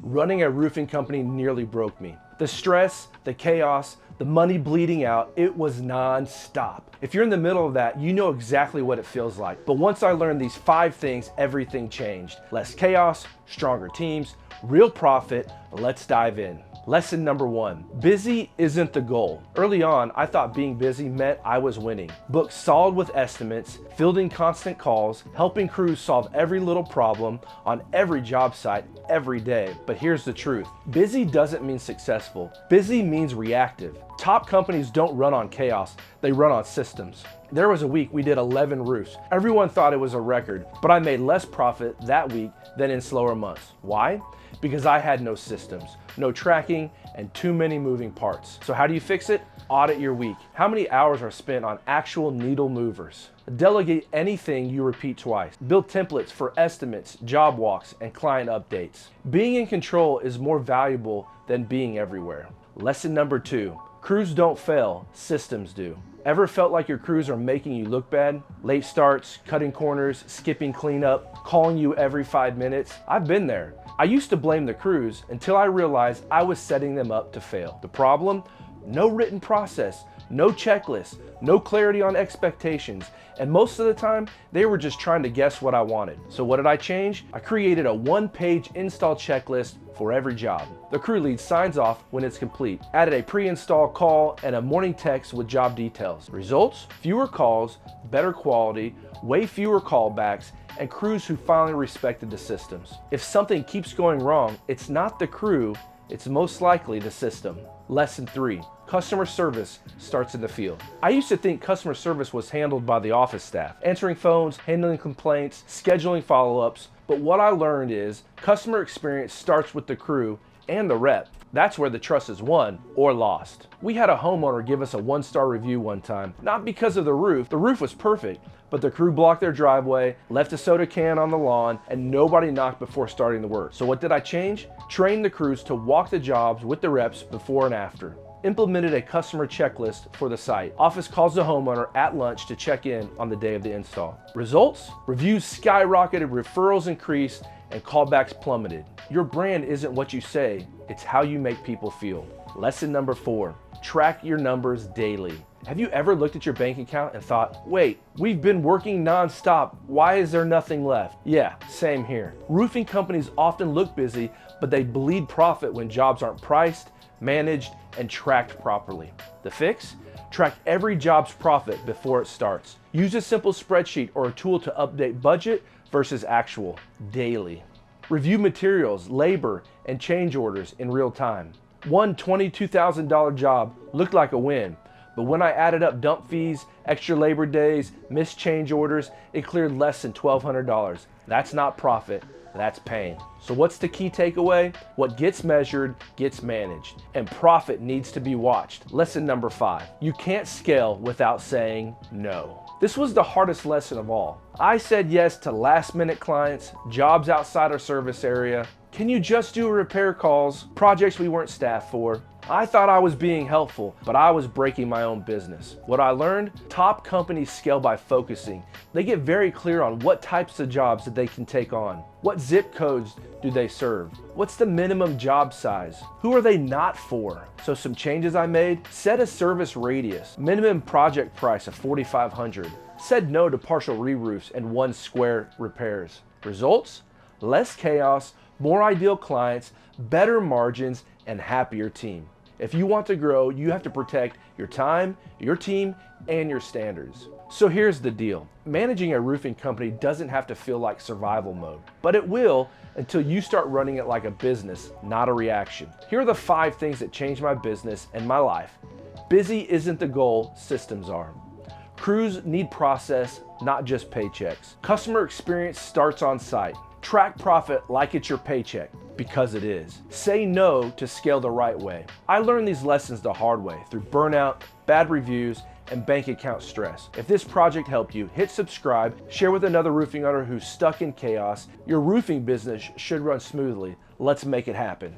Running a roofing company nearly broke me. The stress, the chaos, the money bleeding out, it was non-stop. If you're in the middle of that, you know exactly what it feels like. But once I learned these 5 things, everything changed. Less chaos, stronger teams, real profit. Let's dive in. Lesson number 1, busy isn't the goal. Early on, I thought being busy meant I was winning. Booked solid with estimates, fielding constant calls, helping crews solve every little problem on every job site every day. But here's the truth. Busy doesn't mean successful. Busy means reactive. Top companies don't run on chaos, they run on systems. There was a week we did 11 roofs. Everyone thought it was a record, but I made less profit that week than in slower months. Why? Because I had no systems, no tracking, and too many moving parts. So how do you fix it? Audit your week. How many hours are spent on actual needle movers? Delegate anything you repeat twice. Build templates for estimates, job walks, and client updates. Being in control is more valuable than being everywhere. Lesson number 2, crews don't fail, systems do. Ever felt like your crews are making you look bad? Late starts, cutting corners, skipping cleanup, calling you every 5 minutes? I've been there. I used to blame the crews until I realized I was setting them up to fail. The problem? No written process, no checklist, no clarity on expectations, and most of the time, they were just trying to guess what I wanted. So what did I change? I created a 1-page install checklist for every job. The crew lead signs off when it's complete. Added a pre-install call and a morning text with job details. Results? Fewer calls, better quality, way fewer callbacks, and crews who finally respected the systems. If something keeps going wrong, it's not the crew, it's most likely the system. Lesson 3, customer service starts in the field. I used to think customer service was handled by the office staff, answering phones, handling complaints, scheduling follow-ups, but what I learned is customer experience starts with the crew and the rep. That's where the trust is won or lost. We had a homeowner give us a 1-star review one time, not because of the roof was perfect, but the crew blocked their driveway, left a soda can on the lawn, and nobody knocked before starting the work. So what did I change? Trained the crews to walk the jobs with the reps before and after. Implemented a customer checklist for the site. Office calls the homeowner at lunch to check in on the day of the install. Results? Reviews skyrocketed, referrals increased, and callbacks plummeted. Your brand isn't what you say, it's how you make people feel. Lesson number 4, track your numbers daily. Have you ever looked at your bank account and thought, wait, we've been working non-stop, why is there nothing left? Yeah, same here. Roofing companies often look busy, but they bleed profit when jobs aren't priced, managed, and tracked properly. The fix? Track every job's profit before it starts. Use a simple spreadsheet or a tool to update budget versus actual daily. Review materials, labor, and change orders in real time. One $22,000 job looked like a win, but when I added up dump fees, extra labor days, missed change orders, it cleared less than $1,200. That's not profit, that's pain. So what's the key takeaway? What gets measured gets managed, and profit needs to be watched. Lesson number 5, you can't scale without saying no. This was the hardest lesson of all. I said yes to last-minute clients, jobs outside our service area. Can you just do repair calls, projects we weren't staffed for? I thought I was being helpful, but I was breaking my own business. What I learned? Top companies scale by focusing. They get very clear on what types of jobs that they can take on. What zip codes do they serve? What's the minimum job size? Who are they not for? So some changes I made: set a service radius, minimum project price of $4,500. Said no to partial re-roofs and 1 square repairs. Results? Less chaos, more ideal clients, better margins, and happier team. If you want to grow, you have to protect your time, your team, and your standards. So here's the deal. Managing a roofing company doesn't have to feel like survival mode, but it will until you start running it like a business, not a reaction. Here are the 5 things that changed my business and my life. Busy isn't the goal, systems are. Crews need process, not just paychecks. Customer experience starts on site. Track profit like it's your paycheck, because it is. Say no to scale the right way. I learned these lessons the hard way through burnout, bad reviews, and bank account stress. If this project helped you, hit subscribe, share with another roofing owner who's stuck in chaos. Your roofing business should run smoothly. Let's make it happen.